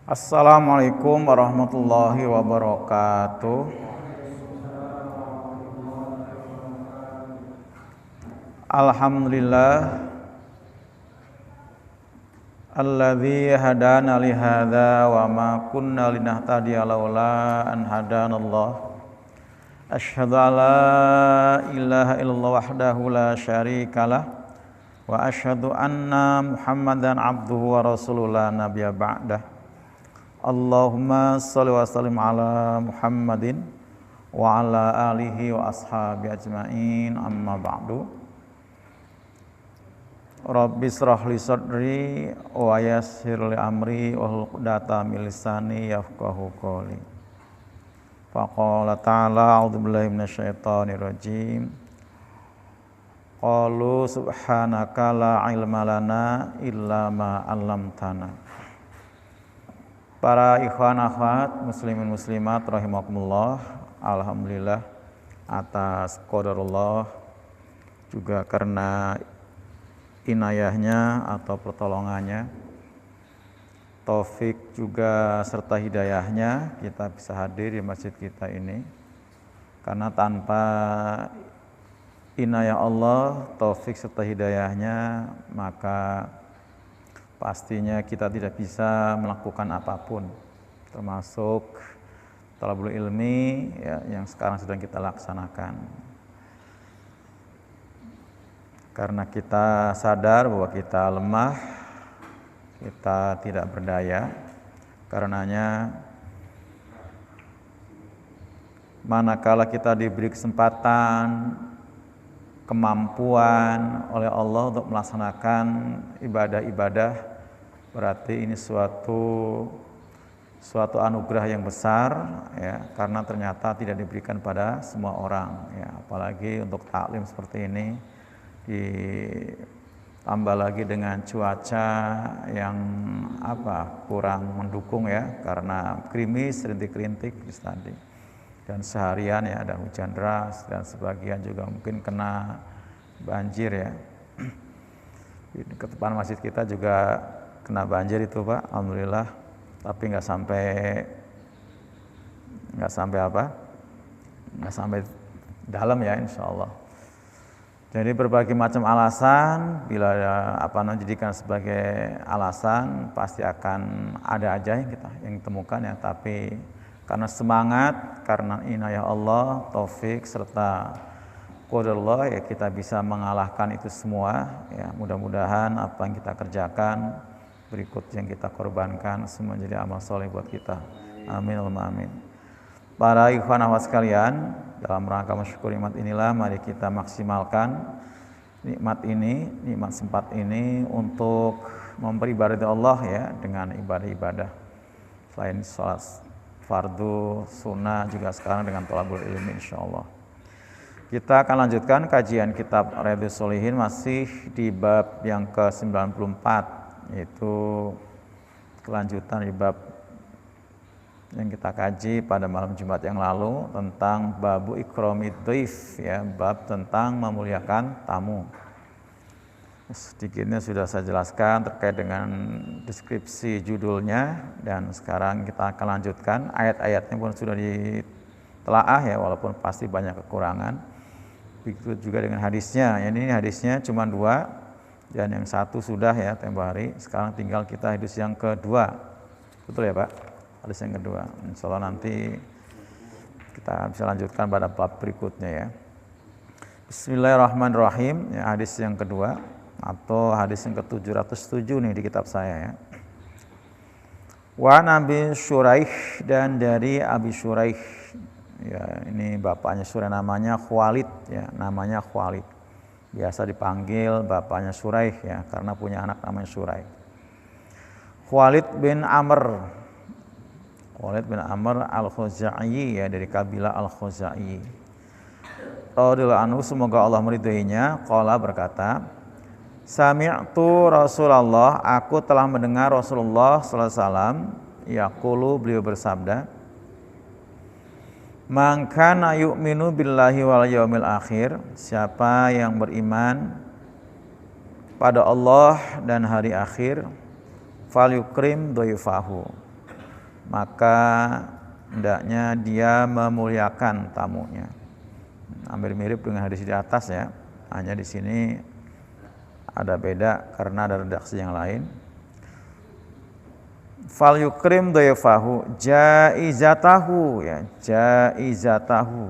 Assalamualaikum warahmatullahi wabarakatuh. Alhamdulillah alladzi hadana li hadza wa ma kunna linahtadiya laula an hadanallah. Asyhadu an la ilaha illallah wahdahu la syarikalah wa asyhadu anna Muhammadan abduhu wa rasuluhu la nabiyya ba'dah. Allahumma shalli wa sallim ala Muhammadin wa ala alihi wa ashabi ajmain, amma ba'du. Rabbi shrah li sadri wa yassir li amri wahlul 'uqdatam min lisani yafqahu qawli. Faqala ta'ala a'udzu billahi minasyaitonir rajim. Qalu subhanaka la ilma lana illa ma 'allamtana. Para ikhwan akhwat muslimin muslimat rahimakumullah, alhamdulillah atas qadarullah juga karena inayahnya atau pertolongannya, taufik juga serta hidayahnya kita bisa hadir di masjid kita ini. Karena tanpa inayah Allah, taufik serta hidayahnya, maka pastinya kita tidak bisa melakukan apapun, termasuk thalabul ilmi ya, yang sekarang sedang kita laksanakan. Karena kita sadar bahwa kita lemah, kita tidak berdaya, karenanya manakala kita diberi kesempatan, kemampuan oleh Allah untuk melaksanakan ibadah-ibadah, berarti ini suatu anugerah yang besar ya, karena ternyata tidak diberikan pada semua orang ya, apalagi untuk taklim seperti ini, ditambah lagi dengan cuaca yang kurang mendukung ya, karena gerimis, rintik-rintik tadi. Dan seharian ya ada hujan deras dan sebagian juga mungkin kena banjir ya. Di depan masjid kita juga kena banjir itu Pak, alhamdulillah. Tapi nggak sampai dalam ya, insya Allah. Jadi berbagai macam alasan, bila dijadikan sebagai alasan, pasti akan ada aja yang ditemukan ya. Tapi karena semangat, karena inayah Allah, taufik serta qadarullah ya, kita bisa mengalahkan itu semua ya. Mudah-mudahan apa yang kita kerjakan, berikut yang kita korbankan, semua jadi amal soleh buat kita. Amin Allahumma amin. Para ikhwan akhwat sekalian, dalam rangka mensyukur nikmat inilah, mari kita maksimalkan nikmat ini, nikmat sempat ini untuk memperibadati Allah ya, dengan ibadah-ibadah selain sholat fardu, sunnah, juga sekarang dengan thalabul ilmi insyaallah. Kita akan lanjutkan kajian kitab Riyadhus Shalihin masih di bab yang ke-94, yaitu kelanjutan di bab yang kita kaji pada malam Jumat yang lalu tentang babu ikramid dhaif ya, bab tentang memuliakan tamu. Sedikitnya sudah saya jelaskan terkait dengan deskripsi judulnya, dan sekarang kita akan lanjutkan. Ayat-ayatnya pun sudah ditelaah ya, walaupun pasti banyak kekurangan. Begitu juga dengan hadisnya. Ini hadisnya cuma 2 dan yang 1 sudah ya tempo hari. Sekarang tinggal kita hadis yang kedua. Betul ya Pak? Hadis yang kedua. Insyaallah nanti kita bisa lanjutkan pada bab berikutnya ya. Bismillahirrahmanirrahim. Ya, hadis yang kedua atau hadis yang ke-707 nih di kitab saya ya. Wa Nabi Syuraih, dan dari Abi Syuraih ya, ini bapaknya Syuraih namanya Khalid ya, namanya Khalid. Biasa dipanggil bapaknya Syuraih ya, karena punya anak namanya Syuraih. Khalid bin Amr Al-Khuzai ya, dari kabilah Al-Khuzai. Radhiyallahu anhu, semoga Allah meridainya, qala berkata, sami'tu Rasulullah, aku telah mendengar Rasulullah sallallahu alaihi wasallam yaqulu, beliau bersabda, man kana yu'minu billahi wal yaumil akhir, siapa yang beriman pada Allah dan hari akhir, falyukrim dhaifahu, maka hendaknya dia memuliakan tamunya. Hampir mirip dengan hadis di atas ya, hanya di sini ada beda karena ada redaksi yang lain. Fal yukrim dhaifahu jaizatahu ya, jaizatahu.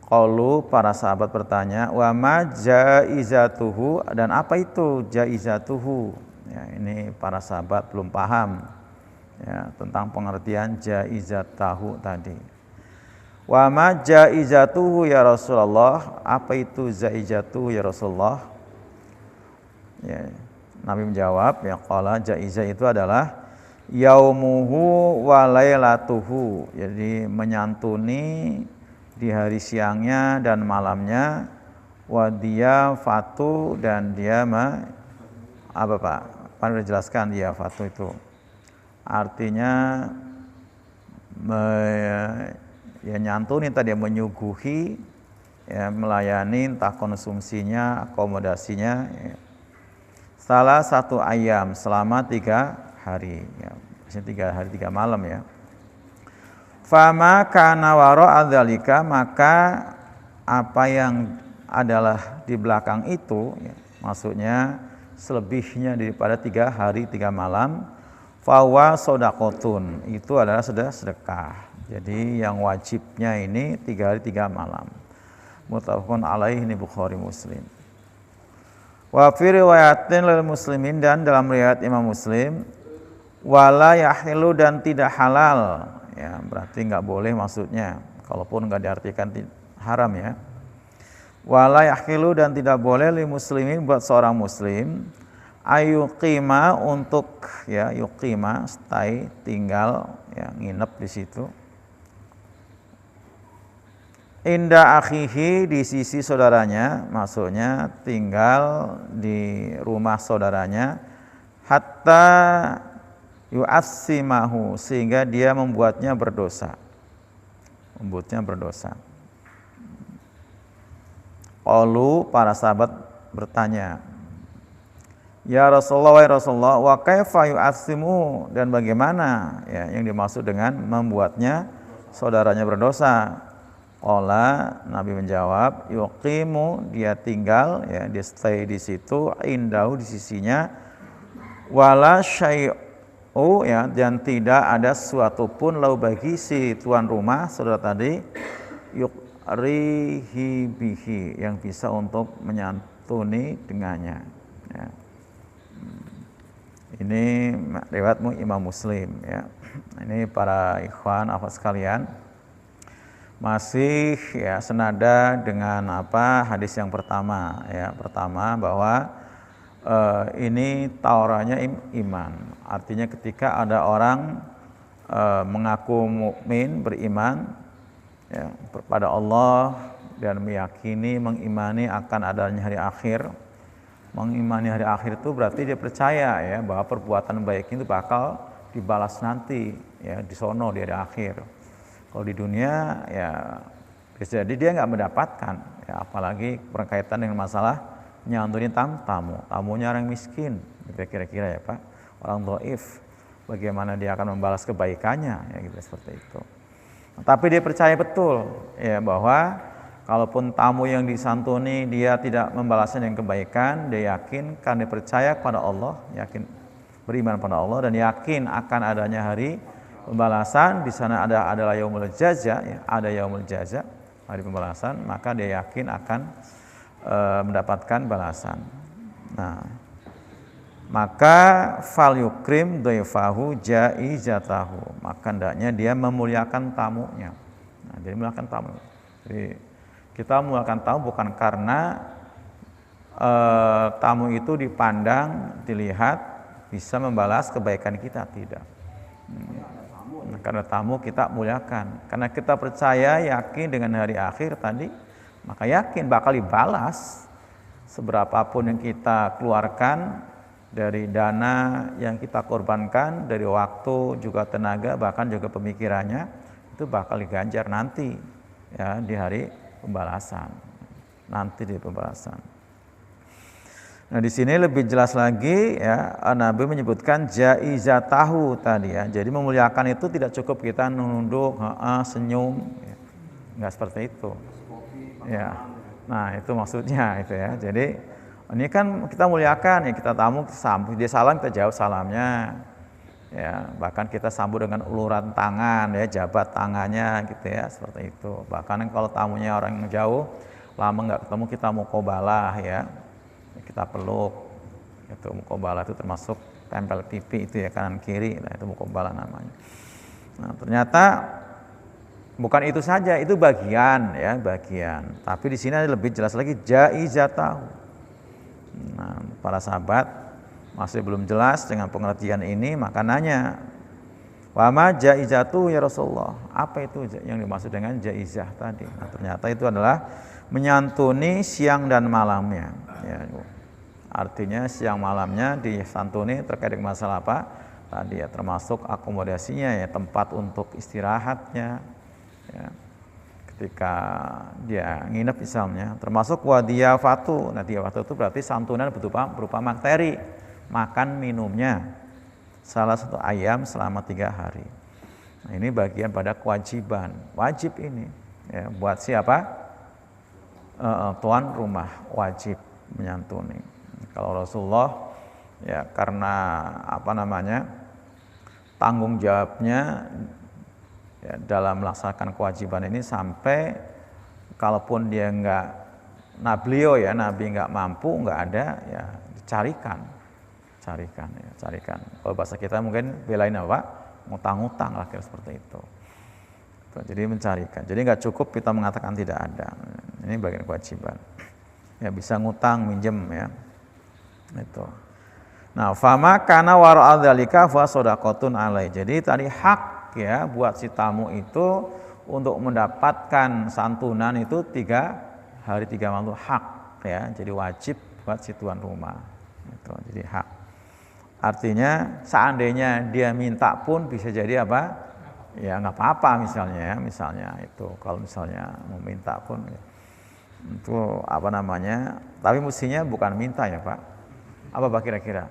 Qalu para sahabat bertanya, wa ma jaizatuhu, dan apa itu jaizatuhu? Ya, ini para sahabat belum paham ya tentang pengertian jaizatahu tadi. Wa ma jaizatuhu ya Rasulullah, apa itu jaizatuhu ya Rasulullah? Ya, Nabi menjawab, ya qala jaizah itu adalah yaumuhu wa lailatuhu. Jadi menyantuni di hari siangnya dan malamnya, wa dia fatu, dan dia apa Pak? Pak sudah jelaskan dia fatu itu. Artinya ya nyantuni tadi, menyuguhi ya, melayani entah konsumsinya, akomodasinya ya. Salah satu ayam selama 3 hari ya. 3 hari 3 malam ya. Fama kana wara'a dzalika, maka apa yang adalah di belakang itu ya, maksudnya selebihnya daripada 3 hari 3 malam, fawa sodakotun, itu adalah sedekah. Jadi yang wajibnya ini 3 hari 3 malam. Muttafaqun alaihi, ini Bukhari Muslim. Wa fi riwayatin lil muslimin, dan dalam riwayat Imam Muslim, wala yahilu, dan tidak halal ya, berarti nggak boleh maksudnya, kalaupun nggak diartikan haram ya. Wala yahilu, dan tidak boleh lil muslimin, buat seorang muslim, ayuqima, untuk ya yuqima stay, tinggal ya, nginep di situ, inda akhihi, di sisi saudaranya, maksudnya tinggal di rumah saudaranya, hatta yu'assimahu, sehingga dia membuatnya berdosa. Qalu, para sahabat bertanya, ya Rasulullah, wa Rasulullah, wa kaifa yu'assimu, dan bagaimana ya yang dimaksud dengan membuatnya saudaranya berdosa? Qala, Nabi menjawab, yuqimu, dia tinggal ya, dia stay di situ, indahu, di sisinya, wala syai'u ya, dan tidak ada sesuatu pun, lau, bagi si tuan rumah saudara tadi, yukrihi bihi, yang bisa untuk menyantuni dengannya ya. Ini riwayatmu Imam Muslim ya. Ini para ikhwan akhwat sekalian, masih ya senada dengan apa hadis yang pertama ya. Pertama bahwa ini tauranya iman. Artinya ketika ada orang mengaku mukmin, beriman ya, kepada Allah, dan meyakini, mengimani akan adanya hari akhir. Mengimani hari akhir itu berarti dia percaya ya bahwa perbuatan baik itu bakal dibalas nanti ya di sono, di hari akhir. Kalau di dunia ya bisa jadi dia nggak mendapatkan ya, apalagi berkaitan dengan masalah nyantuni tamunya orang miskin, kira-kira ya Pak, orang dhaif, bagaimana dia akan membalas kebaikannya ya, gitu, seperti itu. Tapi dia percaya betul ya bahwa kalaupun tamu yang disantuni dia tidak membalasnya dengan kebaikan, dia yakin karena dia percaya kepada Allah, yakin beriman pada Allah, dan yakin akan adanya hari pembalasan. Di sana adalah yaumul jaza ya, ada yaumul jaza, hari pembalasan, maka dia yakin akan mendapatkan balasan. Nah, maka fal yukrim dhaifahu jaizatahu, maka hendaknya dia memuliakan tamunya. Nah, jadi memuliakan tamu. Jadi kita memuliakan tamu bukan karena tamu itu dipandang, dilihat bisa membalas kebaikan kita, tidak. Karena tamu kita muliakan, karena kita percaya, yakin dengan hari akhir tadi, maka yakin bakal dibalas. Seberapapun yang kita keluarkan, dari dana yang kita korbankan, dari waktu juga tenaga, bahkan juga pemikirannya, itu bakal diganjar nanti ya di hari pembalasan. Nanti di pembalasan. Nah di sini lebih jelas lagi ya, Nabi menyebutkan jaizatahu tadi ya. Jadi memuliakan itu tidak cukup kita nunduk, senyum, ya. Enggak seperti itu. Ya. Nah itu maksudnya itu ya. Jadi ini kan kita muliakan ya, kita tamu sambut dia salam kita jawab salamnya. Ya, bahkan kita sambut dengan uluran tangan ya, jabat tangannya gitu ya, seperti itu. Bahkan kalau tamunya orang yang jauh, lama nggak ketemu kita muqabalah ya. Kita peluk, itu muqabalah itu termasuk tempel pipi itu ya kanan kiri, nah itu muqabalah namanya. Nah ternyata bukan itu saja, itu bagian ya bagian. Tapi di sini ada lebih jelas lagi jaizatahu. Nah para sahabat masih belum jelas dengan pengertian ini, maka nanya, wa ma jaizatu ya Rasulullah, apa itu yang dimaksud dengan jaizah tadi? Nah ternyata itu adalah menyantuni siang dan malamnya ya. Artinya siang malamnya disantuni terkait dengan masalah apa? Tadi ya termasuk akomodasinya ya, tempat untuk istirahatnya ya. Ketika dia nginep misalnya, termasuk wadiyafatu. Nah diyafatu itu berarti santunan berupa materi, makan minumnya salah satu ayam selama 3 hari. Nah ini bagian pada kewajiban, wajib ini ya, buat siapa? Tuan rumah wajib menyantuni. Kalau Rasulullah ya karena tanggung jawabnya ya, dalam melaksanakan kewajiban ini sampai kalaupun dia beliau ya Nabi nggak mampu, nggak ada ya carikan. Kalau bahasa kita mungkin belain apa? Ngutang-ngutang lah kira seperti itu. Jadi mencarikan. Jadi nggak cukup kita mengatakan tidak ada. Ini bagian kewajiban. Ya bisa ngutang, minjem ya. Itu. Nah, fama kana wara'a dzalika fa shadaqatun alai. Jadi tadi hak ya buat si tamu itu untuk mendapatkan santunan itu 3 hari 3 malam hak ya. Jadi wajib buat si tuan rumah. Itu. Jadi hak. Artinya seandainya dia minta pun bisa jadi apa? Ya nggak apa-apa misalnya itu kalau misalnya mau minta pun ya. Itu tapi mestinya bukan minta ya Pak. Apa Pak kira-kira?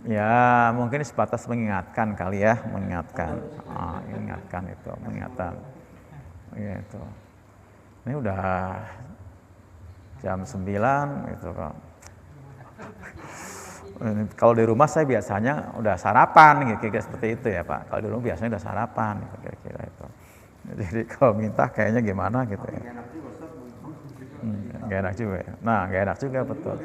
Ya mungkin sebatas mengingatkan kali ya, mengingatkan ya itu. Ini udah jam 9 gitu kok. Kalau di rumah saya biasanya udah sarapan, kira-kira seperti itu ya Pak. Kalau di rumah biasanya udah sarapan, kira-kira itu. Jadi kalau minta kayaknya gimana gitu ya. Gak enak juga ya. Nah, gak enak juga betul.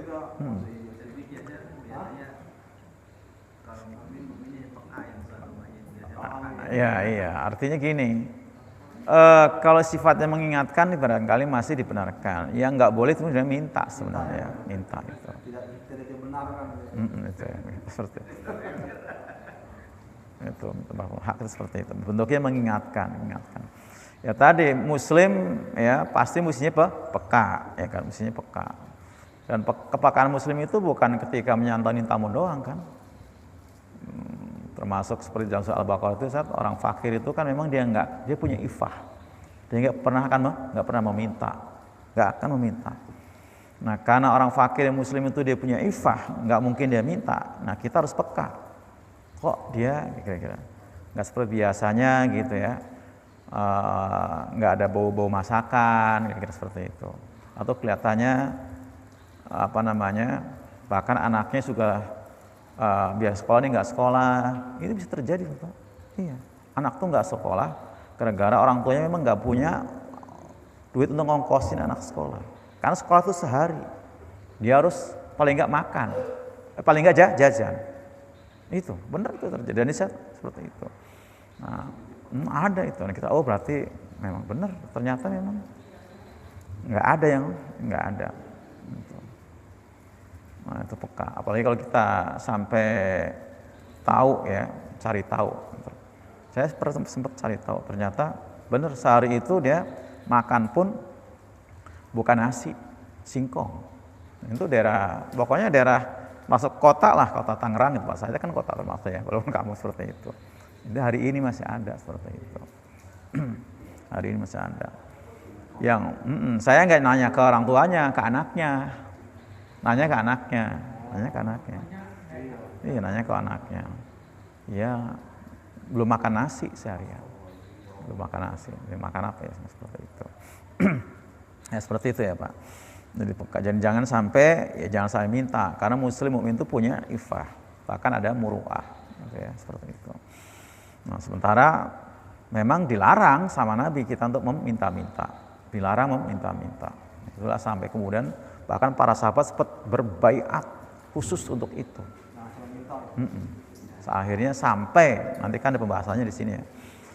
Iya. Artinya gini. Kalau sifatnya mengingatkan barangkali masih dibenarkan. Yang nggak boleh itu sebenarnya minta itu. Tidak dibenarkan. Itu ya, seperti itu. Hak itu seperti itu. Bentuknya mengingatkan. Ya tadi Muslim ya pasti mestinya peka ya kan, mestinya peka. Dan kepekaan Muslim itu bukan ketika menyantuni tamu doang kan. Termasuk seperti dalam surah Al-Baqarah itu saat orang fakir itu kan memang dia punya ifah. Dia nggak pernah meminta. Nah, karena orang fakir yang Muslim itu dia punya ifah, nggak mungkin dia minta. Nah, kita harus peka. Kok dia kira-kira nggak seperti biasanya gitu ya. Nggak ada bau-bau masakan kira-kira seperti itu. Atau kelihatannya bahkan anaknya sudah biar sekolah ini nggak sekolah, itu bisa terjadi Bapak. Iya, anak tuh nggak sekolah gara-gara orang tuanya memang nggak punya duit untuk ngongkosin anak sekolah. Karena sekolah itu sehari, dia harus paling nggak makan, paling nggak jajan. Itu benar itu terjadi dan seperti itu. Nah, ada itu. Nah, kita berarti memang benar. Ternyata memang nggak ada. Gitu. Nah itu peka. Apalagi kalau kita sampai tahu ya, cari tahu. Saya sempat cari tahu. Ternyata benar sehari itu dia makan pun bukan nasi, singkong. Itu pokoknya daerah masuk kota lah, kota Tangerang itu Pak. Saya kan kota termasuk ya, walaupun kamu seperti itu. Jadi hari ini masih ada seperti itu. Hari ini masih ada. Yang saya nggak nanya ke orang tuanya, ke anaknya. Nanya ke anaknya, nanya ke anaknya. Iya, nanya ke anaknya. Ya, belum makan nasi seharian. Belum makan nasi. Belum makan apa ya, seperti itu. Ya seperti itu ya Pak. Jadi jangan sampai ya jangan sampai minta, karena muslim mukmin itu punya iffah, bahkan ada muruah, gitu ya, seperti itu. Nah sementara memang dilarang sama Nabi kita untuk meminta-minta, dilarang meminta-minta. Itulah sampai kemudian bahkan para sahabat sempat berbaiat khusus untuk itu. Akhirnya sampai nanti kan ada pembahasannya di sini ya.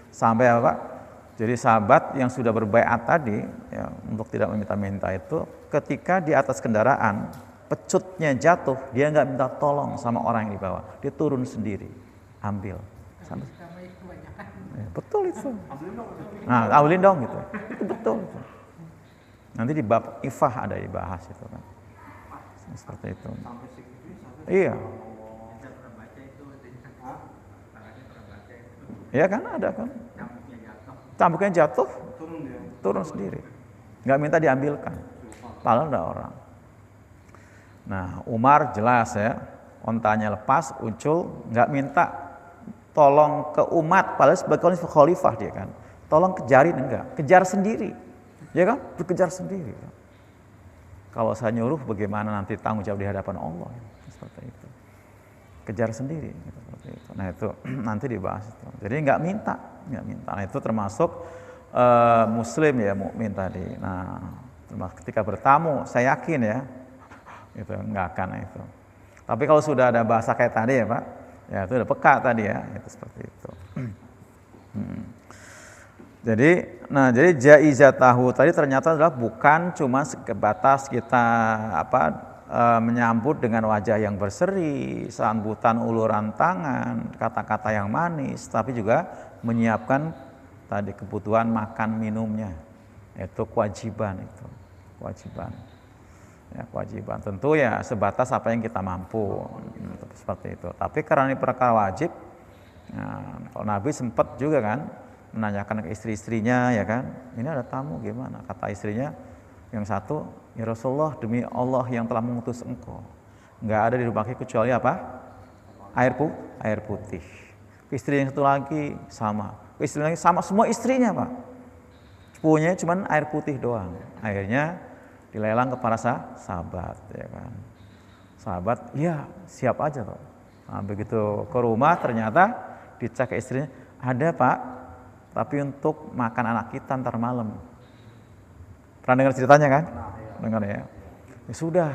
Sampai apa Pak? Jadi sahabat yang sudah berbaiat tadi ya, untuk tidak meminta-minta itu ketika di atas kendaraan pecutnya jatuh, dia nggak minta tolong sama orang yang di bawah, dia turun sendiri ambil. Ya, betul itu. Nah, ambilin dong gitu. Itu betul. Itu. Nanti di bab ifah ada dibahas itu kan. Seperti itu. Iya. Iya kan ada kan. Cambuknya jatuh, turun sendiri, nggak minta diambilkan, padahal ada orang. Nah Umar jelas ya, ontanya lepas, ucul, nggak minta tolong ke umat, padahal sebagai khalifah dia kan, tolong kejarin enggak, kejar sendiri, ya kan, dikejar sendiri. Kalau saya nyuruh bagaimana nanti tanggung jawab di hadapan Allah, seperti itu, kejar sendiri. Seperti itu. Nah itu nanti dibahas itu. Jadi nggak minta. Nah itu termasuk muslim ya mukmin tadi. Nah ketika bertamu saya yakin ya itu nggak akan itu. Tapi kalau sudah ada bahasa kayak tadi ya Pak, ya itu udah peka tadi ya, itu seperti itu. Jadi jaizatahu tadi ternyata adalah bukan cuma sebatas kita menyambut dengan wajah yang berseri, sambutan uluran tangan, kata-kata yang manis, tapi juga menyiapkan tadi kebutuhan makan minumnya. Itu kewajiban itu. Kewajiban. Ya, kewajiban. Tentu ya sebatas apa yang kita mampu. Seperti itu. Tapi karena ini perkara wajib, nah, kalau Nabi sempat juga kan menanyakan ke istri-istrinya ya kan, ini ada tamu gimana? Kata istrinya yang satu, ya Rasulullah demi Allah yang telah mengutus engkau, nggak ada di rumah kita kecuali apa? Air putih. Istri yang satu lagi sama, istri lagi sama, semua istrinya Pak. Punya cuman air putih doang. Akhirnya dilelang ke para sahabat ya kan. Sahabat, ya siap aja Pak. Nah, begitu ke rumah ternyata dicek ke istrinya, ada Pak, tapi untuk makan anak kita ntar malam. Pernah dengar ceritanya kan? Dengar ya. Ya sudah,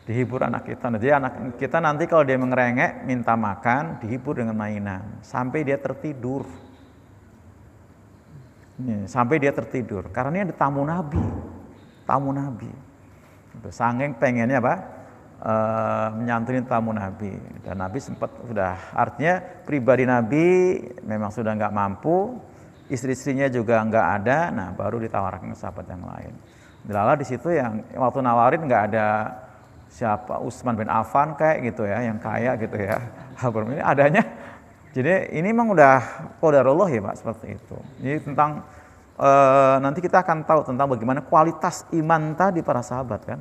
dihibur anak kita. Jadi anak kita nanti kalau dia mengerengek minta makan, dihibur dengan mainan sampai dia tertidur. Sampai dia tertidur. Karena ini ada tamu Nabi. Tamu Nabi. Saking pengennya apa? Menyantuni tamu Nabi. Dan Nabi sempat sudah, artinya pribadi Nabi memang sudah nggak mampu, istri-istrinya juga nggak ada, nah baru ditawarkan ke sahabat yang lain. Delala di situ yang waktu nawarin nggak ada siapa Utsman bin Affan kayak gitu ya, yang kaya gitu ya. Ini adanya. Jadi ini memang udah qadarullah ya Pak, seperti itu. Jadi tentang nanti kita akan tahu tentang bagaimana kualitas iman tadi para sahabat kan.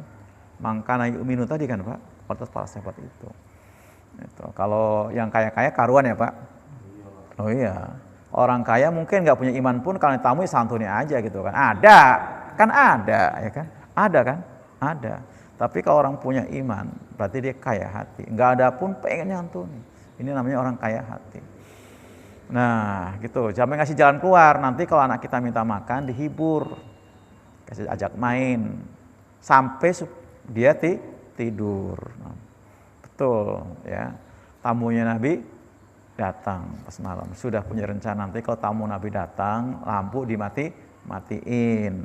Mangkana yu'minu tadi kan Pak, kualitas para sahabat itu. Kalau yang kaya-kaya karuan ya Pak. Oh iya. Orang kaya mungkin nggak punya iman pun kalau tamu ya santuni aja gitu kan. Ada ya kan? Ada. Tapi kalau orang punya iman, berarti dia kaya hati. Nggak ada pun pengen nyantuni. Ini namanya orang kaya hati. Nah, gitu. Jangan ngasih jalan keluar. Nanti kalau anak kita minta makan, dihibur, kasih ajak main, sampai dia tidur. Nah, betul, ya. Tamunya Nabi datang pas malam, sudah punya rencana nanti kalau tamu Nabi datang, lampu dimatiin.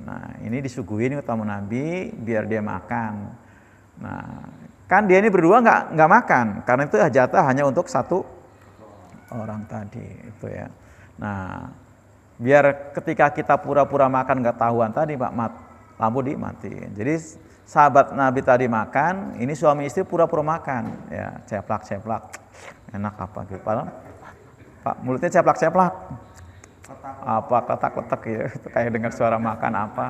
Nah, ini disuguhin ke tamu Nabi biar dia makan. Nah, kan dia ini berdua nggak makan, karena itu jatah hanya untuk satu orang tadi, itu ya. Nah, biar ketika kita pura-pura makan nggak tahuan tadi, Pak, lampu dimatiin. Jadi sahabat Nabi tadi makan, ini suami istri pura-pura makan, ya ceplak, enak apa gitu, padahal Pak mulutnya ceplak, apa letak-letak ya, itu kayak dengar suara makan apa.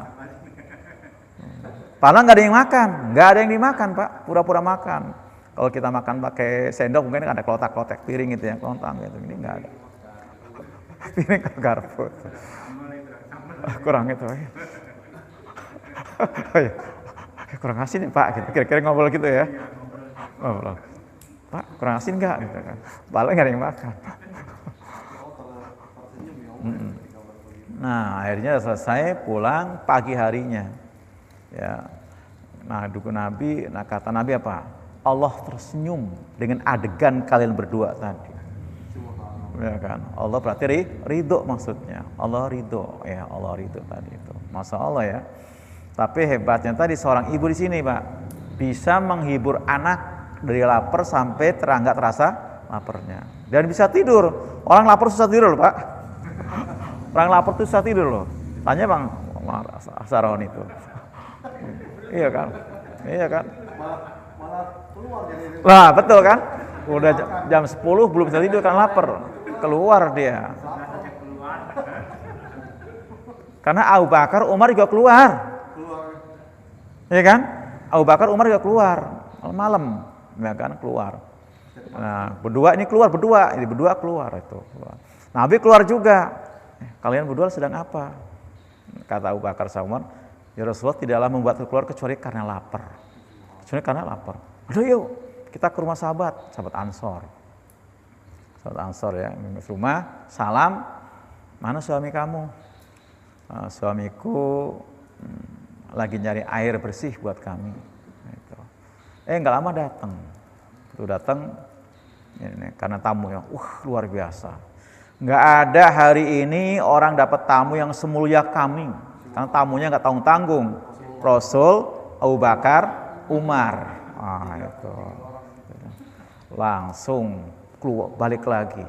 Padahal nggak ada yang makan, nggak ada yang dimakan Pak, pura-pura makan. Kalau kita makan pakai sendok mungkin ada klotak-klotek piring gitu ya, klontang gitu, ini nggak ada. Piring garpu, kurang itu. Kurang asin nih Pak, gitu. Kira-kira ngobrol gitu ya. Ngobrol. Pak, kurang asin nggak? Gitu kan. Padahal nggak ada yang makan. Nah, akhirnya selesai pulang pagi harinya. Ya. Nah, dukun Nabi, nah kata Nabi apa? Allah tersenyum dengan adegan kalian berdua tadi. Ya kan? Allah berarti ridho maksudnya. Allah ridho, ya Allah ridho tadi itu. Masya Allah ya. Tapi hebatnya tadi seorang ibu di sini Pak bisa menghibur anak dari lapar sampai nggak terasa laparnya. Dan bisa tidur. Orang lapar susah tidur loh Pak. Orang lapar tuh susah tidur loh. Tanya Bang Saron itu. Iya kan? Iya kan? Malah keluar jadi. Nah, betul kan? Udah jam 10 belum bisa tidur kan lapar. Keluar dia. Karena Abu Bakar, Umar juga keluar. Iya kan? Abu Bakar, Umar juga keluar malam, ya kan keluar. Nah, berdua ini keluar berdua, ini berdua keluar itu. Keluar. Nabi keluar juga. Kalian berdua sedang apa? Kata Abu Bakar sama Umar, ya Rasulullah tidaklah membuat keluar kecuali karena lapar. Kecuali karena lapar. Aduh yuk, kita ke rumah sahabat Ansor. Sahabat Ansor ya, ke rumah, salam, mana suami kamu? Suamiku lagi nyari air bersih buat kami. Gitu. Nggak lama datang. Itu datang, ini, karena tamu yang luar biasa. Nggak ada hari ini orang dapat tamu yang semulia kami. Karena tamunya nggak tanggung-tanggung. Rasul, Abu Bakar, Umar. Itu. Langsung keluar, balik lagi.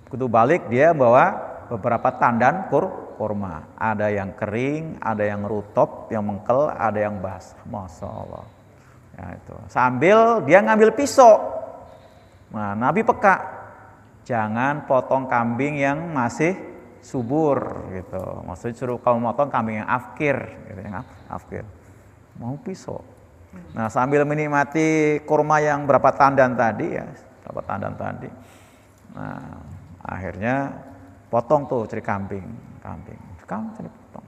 Begitu balik dia bawa beberapa tandan kurma. Ada yang kering, ada yang rutop, yang mengkel, ada yang basah. Masya Allah. Ya, itu. Sambil dia ngambil pisau. Nah, Nabi peka. Jangan potong kambing yang masih subur gitu. Maksudnya suruh kalau motong kambing yang afkir, gitu, yang afkir. Mau pisau. Nah, sambil menikmati kurma yang berapa tandan tadi ya, berapa tandan tadi. Nah, akhirnya potong tuh cari kambing. Cari potong.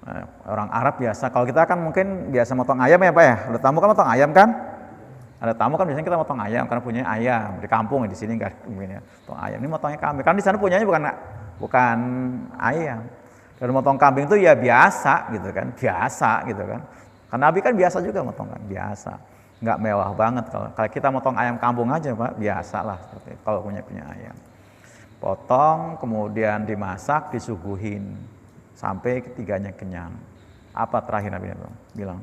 Nah, orang Arab biasa, kalau kita kan mungkin biasa motong ayam ya Pak ya. Ada tamu kan motong ayam kan? Ada tamu kan biasanya kita motong ayam karena punya ayam di kampung di sini enggak mungkin ya. Motong ayam ini motongnya kambing. Kan di sana punyanya bukan ayam. Dan motong kambing itu ya biasa gitu kan, Karena Nabi kan biasa juga motong kan, biasa. Enggak mewah banget kalau kita motong ayam kampung aja Pak, biasa lah seperti itu, kalau punya ayam. Potong kemudian dimasak, disuguhin sampai ketiganya kenyang. Apa terakhir Nabi bilang?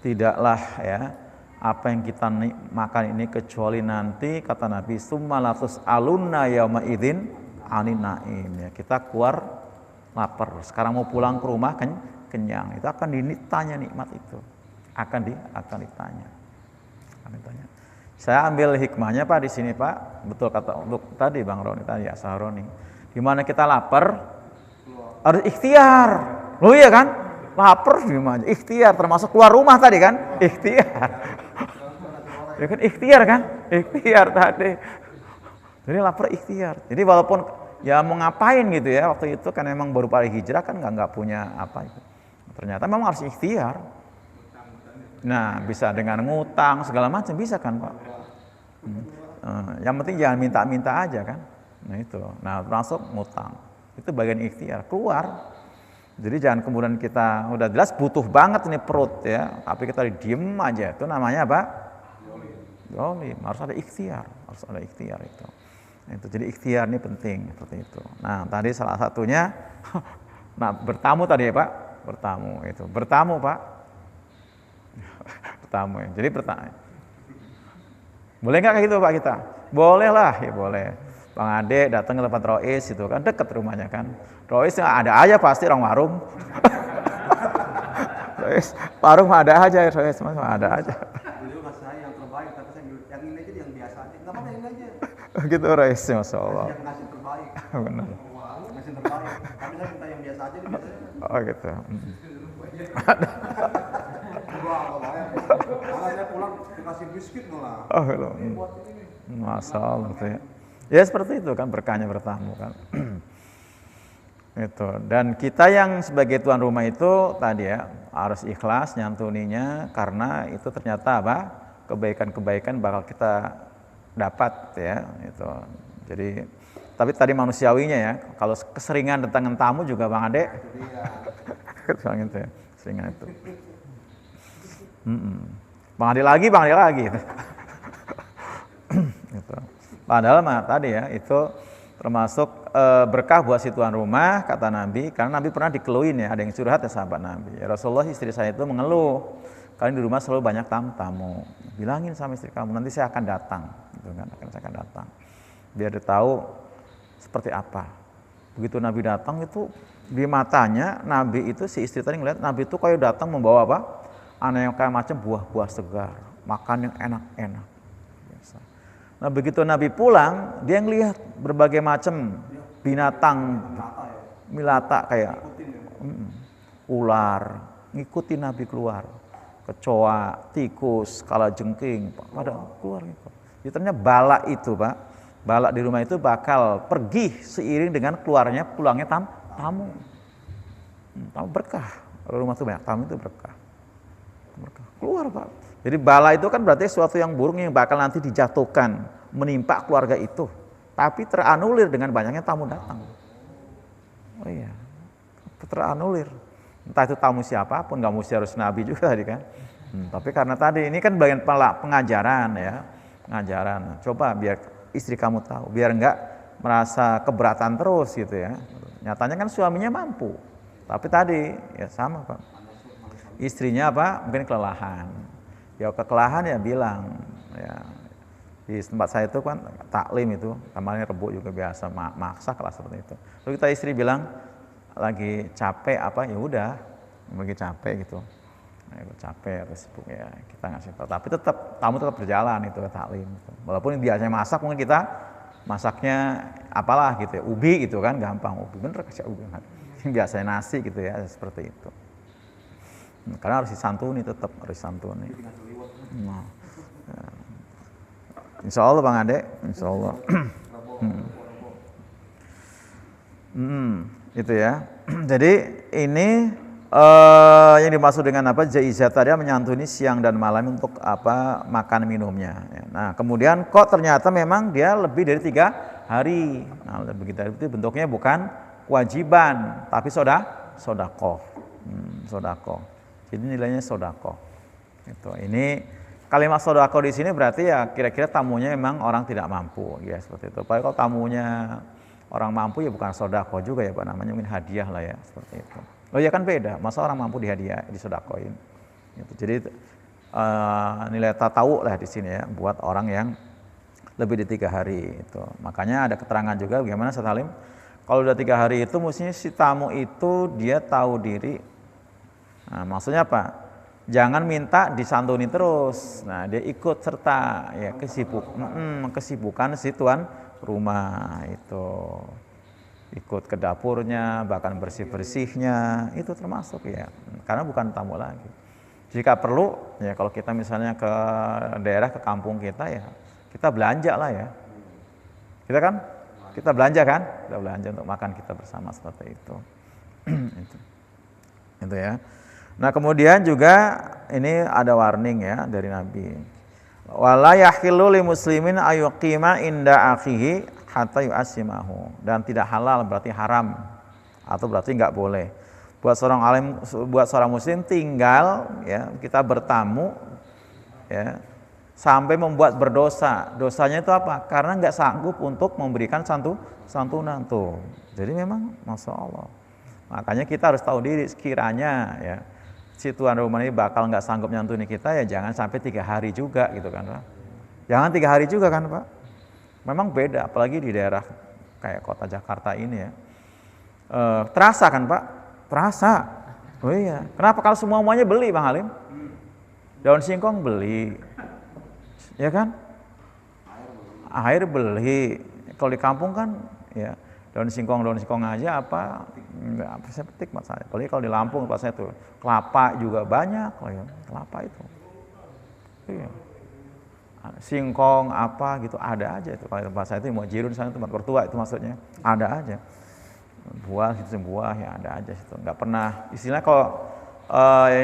Tidaklah ya apa yang kita makan ini kecuali nanti kata Nabi summalatus alunna yauma idzin anin naim ya, kita keluar lapar, sekarang mau pulang ke rumah kenyang, itu akan ditanya nikmat itu, akan ditanya. Saya ambil hikmahnya Pak di sini Pak, betul kata untuk tadi Bang Roni tadi ya Sahroni, di mana kita lapar harus ikhtiar, loh iya kan? Lapar gimana? Ikhtiar termasuk keluar rumah tadi kan? Ikhtiar. Ya kan ikhtiar tadi. Jadi lapar ikhtiar. Jadi walaupun ya mau ngapain gitu ya waktu itu kan emang baru pada hijrah kan nggak punya apa itu. Ternyata memang harus ikhtiar. Nah bisa dengan ngutang segala macam bisa kan Pak. Yang penting jangan minta-minta aja kan. Nah itu. Nah termasuk ngutang. Itu bagian ikhtiar. Keluar. Jadi jangan kemudian kita udah jelas butuh banget ini perut ya, tapi kita diem aja, itu namanya apa? Zalim. Harus ada ikhtiar itu. Itu jadi ikhtiar ini penting seperti itu. Nah tadi salah satunya, nah bertamu tadi ya Pak, bertamu Pak, bertamu ya. Jadi boleh nggak kayak gitu Pak kita? Boleh lah, ya boleh. Bang Ade datang ke tempat Rois itu kan dekat rumahnya kan. Rois ada aja pasti orang warung. Rois warung ada aja, Rois ada aja. Beliau ngasih saya yang terbaik, tapi saya yang ini aja yang biasa aja. Enggak apa-apa yang ini aja. Gitu Rois, Masya Allah. Yang ngasih terbaik. Benar. Ngasih terbaik. Tapi saya minta yang biasa aja. Oh gitu. Malah saya pulang dikasih biskuit malah. Oh, gitu. Buat ini. Masya Allah gitu ya. Ya seperti itu kan berkahnya bertamu kan. Itu. Dan kita yang sebagai tuan rumah itu tadi ya harus ikhlas nyantuninya karena itu ternyata apa? Kebaikan-kebaikan bakal kita dapat ya itu. Jadi tapi tadi manusiawinya ya, kalau keseringan datangan tamu juga Bang Ade. Itu ya, keseringan itu. Bang Ade lagi gitu. Gitu. Padahal tadi ya itu termasuk berkah buat si tuan rumah kata Nabi, karena Nabi pernah dikeluhin ya, ada yang curhat ya sahabat Nabi. Ya Rasulullah, istri saya itu mengeluh, kalian di rumah selalu banyak tamu. Bilangin sama istri kamu nanti saya akan datang, gitu kan, saya akan datang. Biar dia tahu seperti apa. Begitu Nabi datang itu di matanya Nabi itu si istri tadi ngeliat Nabi itu kayak datang membawa apa? Aneh kayak macam buah-buah segar, makan yang enak-enak. Nah begitu Nabi pulang, dia ngelihat berbagai macam binatang melata kayak ular, ngikutin Nabi keluar, kecoa, tikus, kalajengking, pada keluar gitu. Jadi ternyata bala itu Pak, bala di rumah itu bakal pergi seiring dengan pulangnya tamu. Tamu berkah, rumah itu banyak tamu itu berkah. Keluar Pak. Jadi bala itu kan berarti sesuatu yang buruk yang bakal nanti dijatuhkan, menimpa keluarga itu. Tapi teranulir dengan banyaknya tamu datang. Oh iya, teranulir. Entah itu tamu siapapun, nggak mesti harus Nabi juga tadi kan. Tapi karena tadi ini kan bagian pengajaran ya, pengajaran. Coba biar istri kamu tahu, biar nggak merasa keberatan terus gitu ya. Nyatanya kan suaminya mampu, tapi tadi ya sama Pak. Istrinya apa? Mungkin kelelahan. Ya kelelahan ya bilang ya. Di tempat saya itu kan taklim itu, kemarin Rebo juga biasa maksa kelas seperti itu. Lalu kita istri bilang lagi capek apa ya udah, lagi capek gitu. Nah, capek terus sibuk ya kita ngasih tahu. Tapi tetap tamu tetap berjalan itu ke taklim. Gitu. Walaupun biasanya masak mungkin kita masaknya apalah gitu ya, ubi gitu kan gampang ubi bener kasih ubi kan. Biasanya nasi gitu ya seperti itu. Karena harus disantuni, tetap harus disantuni. Nah, ya. Insya Allah Bang Ade, Insya Allah. Itu ya. Jadi ini yang dimaksud dengan apa? Jaizah tadi menyantuni siang dan malam untuk apa? Makan minumnya. Nah kemudian kok ternyata memang dia lebih dari 3 hari. Nah begitu itu bentuknya bukan kewajiban, tapi sodakoh. Sodakoh. Jadi nilainya sodakoh. Itu. Ini kalimat sodakoh di sini berarti ya kira-kira tamunya memang orang tidak mampu, ya seperti itu. Padahal kalau tamunya orang mampu ya bukan sodakoh juga ya Pak, namanya mungkin hadiah lah ya seperti itu. Oh ya kan beda, masa orang mampu dihadiah disodakohin. Gitu. Jadi nilai tatawu lah di sini ya buat orang yang lebih dari 3 hari itu. Makanya ada keterangan juga bagaimana Ustaz Halim, kalau udah 3 hari itu mestinya si tamu itu dia tahu diri. Nah, maksudnya apa? Jangan minta disantuni terus. Nah, dia ikut serta ya kesibukan si tuan rumah itu. Ikut ke dapurnya, bahkan bersih-bersihnya, itu termasuk ya. Karena bukan tamu lagi. Jika perlu ya kalau kita misalnya ke daerah ke kampung kita ya, kita belanja lah ya. Kita belanja kan? Kita belanja untuk makan kita bersama seperti itu. Itu ya. Nah kemudian juga ini ada warning ya dari Nabi. Wala yahillu li muslimin ayuqima inda akhihi hatta yu'assimahu. Dan tidak halal berarti haram atau berarti enggak boleh. Buat seorang muslim tinggal ya kita bertamu ya sampai membuat berdosa. Dosanya itu apa? Karena enggak sanggup untuk memberikan santunan tuh. Jadi memang Masya Allah. Makanya kita harus tahu diri sekiranya ya si tuan rumah ini bakal nggak sanggup nyantuni kita ya jangan sampai 3 hari juga gitu kan Pak. Jangan 3 hari juga kan Pak. Memang beda apalagi di daerah kayak kota Jakarta ini ya. Terasa kan Pak? Terasa. Oh iya. Kenapa kalau semuanya beli Bang Halim? Daun singkong beli. Ya kan? Air beli. Kalau di kampung kan ya daun singkong aja apa saya petik mas saya. Kalau di Lampung pas saya tuh kelapa juga banyak loh ya, kelapa itu. Iya. Singkong apa gitu ada aja itu. Kalau tempat saya itu Muajirun sana tempat mertua itu maksudnya ada aja. Buah gitu buah ya ada aja situ. Nggak pernah istilahnya kalau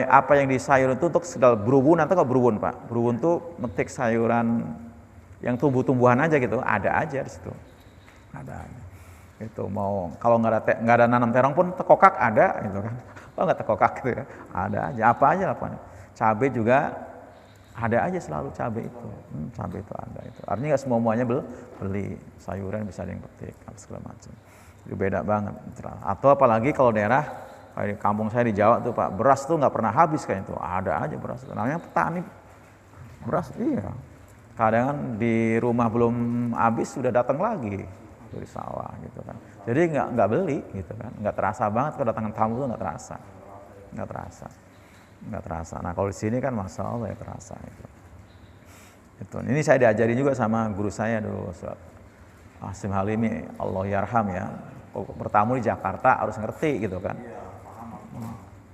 apa yang di sayur itu untuk segala berubun atau kalau berubun Pak. Berubun tuh metik sayuran yang tumbuh-tumbuhan aja gitu, ada aja di situ. Ada aja. Itu mau kalau nggak ada nanam terong pun tekokak ada gitu kan. Oh nggak tekokak gitu ya. Ada aja apa aja apa. Cabai juga ada aja selalu cabai itu. Cabai itu ada itu. Artinya nggak semuanya beli sayuran bisa ada yang petik apa segala macam. Itu beda banget. Atau apalagi kalau daerah kayak di kampung saya di Jawa tuh Pak, beras tuh nggak pernah habis kayak itu. Ada aja beras. Namanya petani beras iya. Kadang kan di rumah belum habis sudah datang lagi dari sawah gitu kan. Jadi nggak beli gitu kan. Nggak terasa banget kedatangan tamu tuh nggak terasa. Nah kalau di sini kan masya Allah ya terasa itu. Ini saya diajari juga sama guru saya dulu, Ustaz Hasim Halimi, Allah yarham ya. Kalau bertamu di Jakarta harus ngerti gitu kan.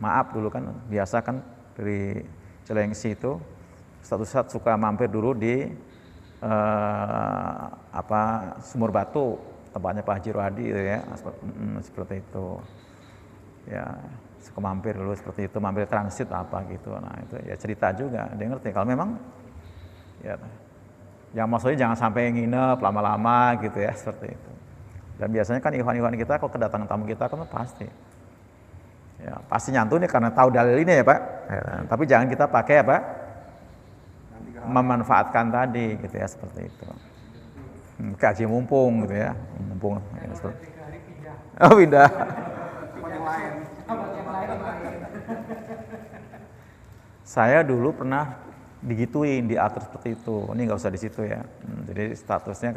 Maaf dulu kan biasa kan dari Cilengsi itu Ustaz suka mampir dulu di Sumur Batu tempatnya Pak Haji Rohadi gitu ya, seperti itu. Ya suka mampir dulu seperti itu, mampir transit apa gitu. Nah itu ya cerita juga, dia ngerti. Kalau memang ya yang maksudnya jangan sampai nginep lama-lama gitu ya, seperti itu. Dan biasanya kan ikhwan-ikhwan kita kalau kedatangan tamu kita kan pasti nyantun ya karena tahu dalil ini ya Pak. Ya, tapi jangan kita pakai apa? Memanfaatkan tadi gitu ya, seperti itu. Kaji mumpung gitu ya, mumpung. Ya, seperti. Oh pindah. Saya dulu pernah digituin, diatur seperti itu. Ini nggak usah di situ ya. Jadi statusnya